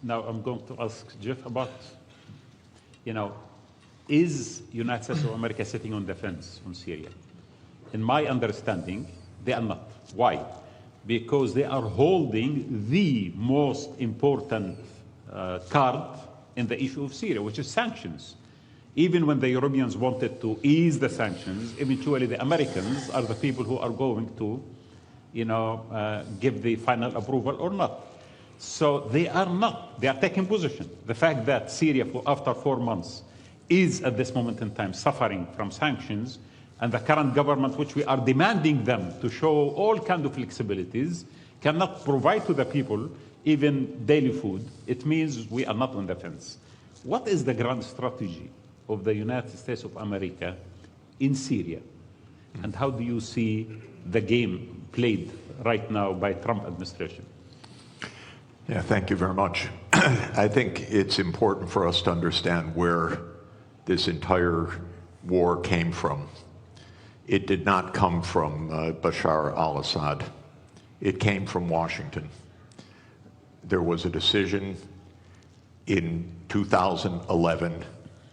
Now I'm going to ask Jeff about, is United States of America sitting on the fence on Syria? In my understanding, they are not. Why? Because they are holding the most important card in the issue of Syria, which is sanctions. Even when the Europeans wanted to ease the sanctions, eventually the Americans are the people who are going to, give the final approval or not. So they are not. They are taking position. The fact that Syria, after 4 months, is at this moment in time suffering from sanctions, and the current government, which we are demanding them to show all kinds of flexibilities, cannot provide to the people even daily food, it means we are not on the fence. What is the grand strategy of the United States of America in Syria? And how do you see the game played right now by Trump administration? Yeah, thank you very much. I think it's important for us to understand where this entire war came from. It did not come from Bashar al-Assad. It came from Washington. There was a decision in 2011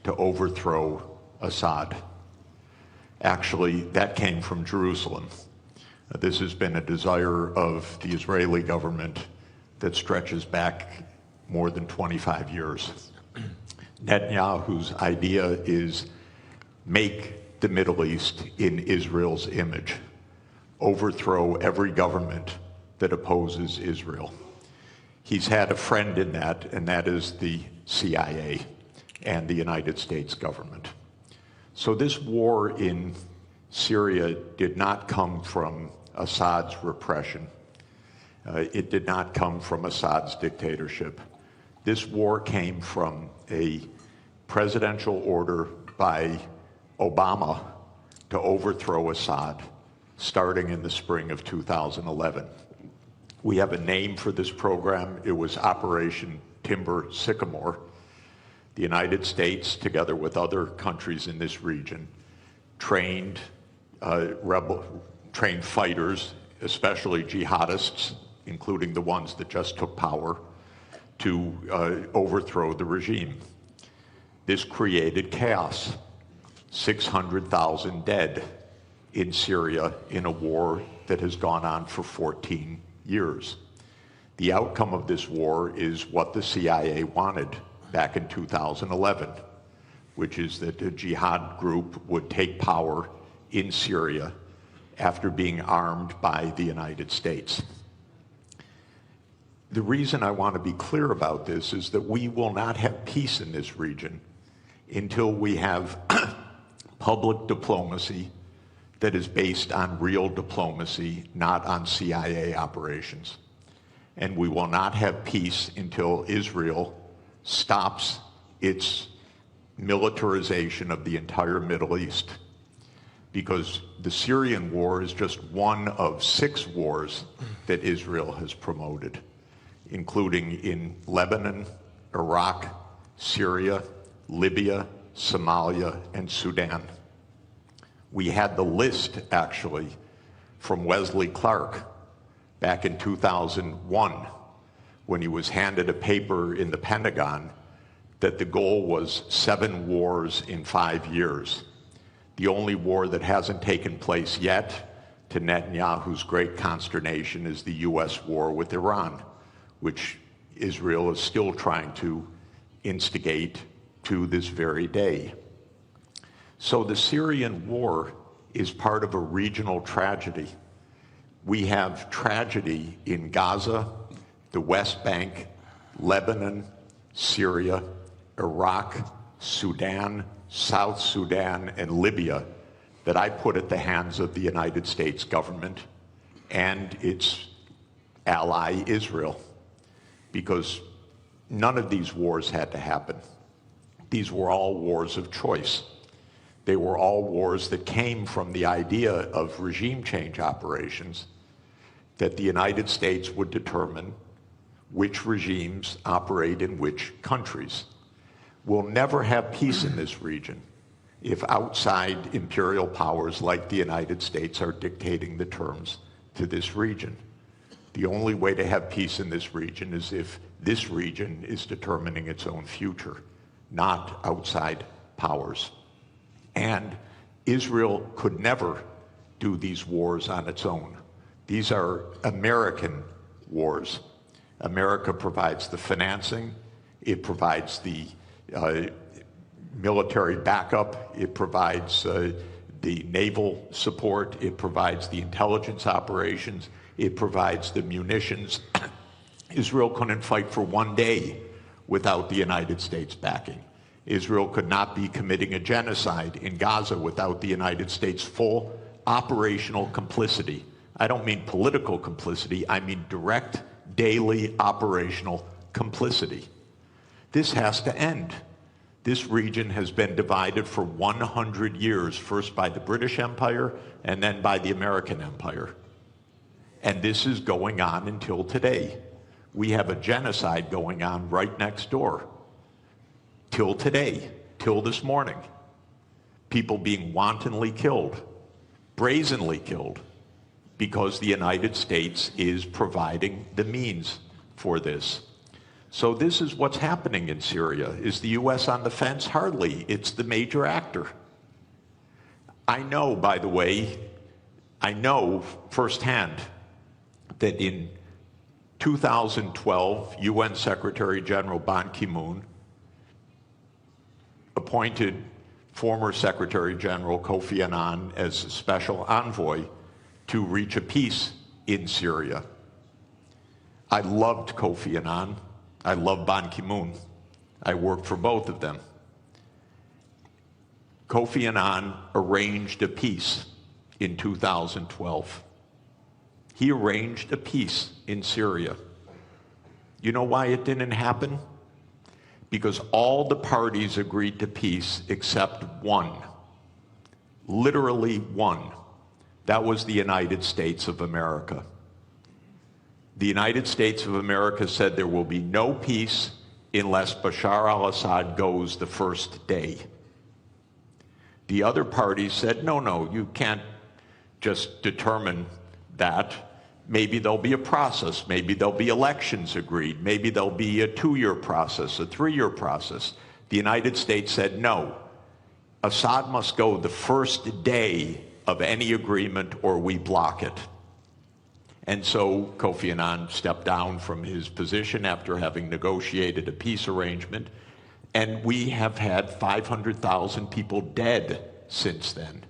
to overthrow Assad. Actually, that came from Jerusalem. This has been a desire of the Israeli government that stretches back more than 25 years. Netanyahu's idea is make the Middle East in Israel's image, overthrow every government that opposes Israel. He's had a friend in that, and that is the CIA and the United States government. So this war in Syria did not come from Assad's repression. It did not come from Assad's dictatorship. This war came from a presidential order by Obama to overthrow Assad, starting in the spring of 2011. We have a name for this program. It was Operation Timber Sycamore. The United States, together with other countries in this region, trained fighters, especially jihadists, including the ones that just took power, to overthrow the regime. This created chaos. 600,000 dead in Syria in a war that has gone on for 14 years. The outcome of this war is what the CIA wanted back in 2011, which is that a jihad group would take power in Syria after being armed by the United States. The reason I want to be clear about this is that we will not have peace in this region until we have public diplomacy that is based on real diplomacy, not on CIA operations. And we will not have peace until Israel stops its militarization of the entire Middle East. Because the Syrian war is just one of 6 wars that Israel has promoted, including in Lebanon, Iraq, Syria, Libya, Somalia, and Sudan. We had the list, actually, from Wesley Clark back in 2001, when he was handed a paper in the Pentagon that the goal was 7 wars in 5 years. The only war that hasn't taken place yet, to Netanyahu's great consternation, is the US war with Iran, which Israel is still trying to instigate to this very day. So the Syrian war is part of a regional tragedy. We have tragedy in Gaza, the West Bank, Lebanon, Syria, Iraq, Sudan, South Sudan, and Libya that I put at the hands of the United States government and its ally Israel, because none of these wars had to happen. These were all wars of choice. They were all wars that came from the idea of regime change operations, that the United States would determine which regimes operate in which countries. We'll never have peace in this region if outside imperial powers like the United States are dictating the terms to this region. The only way to have peace in this region is if This region is determining its own future, not outside powers. And Israel could never do these wars on its own. These are American wars. America provides the financing, it provides the military backup, it provides the naval support, it provides the intelligence operations, it provides the munitions. Israel couldn't fight for one day without the United States backing. Israel could not be committing a genocide in Gaza without the United States' full operational complicity. I don't mean political complicity, I mean direct, daily operational complicity. This has to end. This region has been divided for 100 years, first by the British Empire and then by the American Empire. And this is going on until today. We have a genocide going on right next door. Till today, till this morning. People being wantonly killed, brazenly killed, because the United States is providing the means for this. So this is what's happening in Syria. Is the U.S. on the fence? Hardly. It's the major actor. I know, by the way, I know firsthand that in 2012, UN Secretary General Ban Ki-moon appointed former Secretary General Kofi Annan as special envoy to reach a peace in Syria. I loved Kofi Annan. I love Ban Ki-moon. I worked for both of them. Kofi Annan arranged a peace in 2012. He arranged a peace in Syria. You know why it didn't happen? Because all the parties agreed to peace except one. Literally one. That was the United States of America. The United States of America said there will be no peace unless Bashar al-Assad goes the first day. The other parties said, no, you can't just determine that. Maybe there'll be a process, maybe there'll be elections agreed, maybe there'll be a 2-year process, a 3-year process. The United States said no. Assad must go the first day of any agreement or we block it. And so Kofi Annan stepped down from his position after having negotiated a peace arrangement, and we have had 500,000 people dead since then.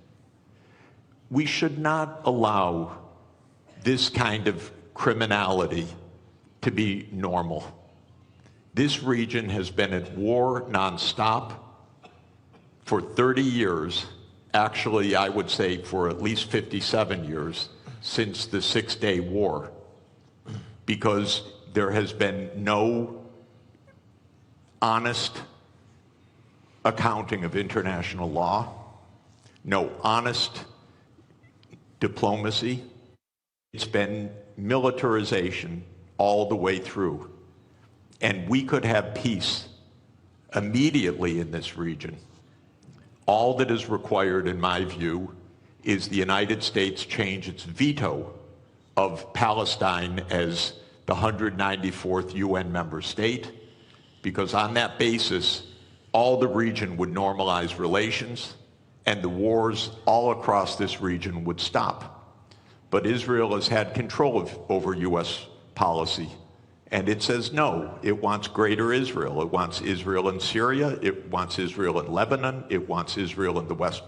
We should not allow this kind of criminality to be normal. This region has been at war nonstop for 30 years, actually I would say for at least 57 years, since the Six-Day War, because there has been no honest accounting of international law, no honest diplomacy. It's been militarization all the way through. And we could have peace immediately in this region. All that is required, in my view, is the United States change its veto of Palestine as the 194th UN member state, because on that basis, all the region would normalize relations and the wars all across this region would stop. But Israel has had control over U.S. policy, and it says no. It wants greater Israel. It wants Israel in Syria. It wants Israel in Lebanon. It wants Israel in the West Bank.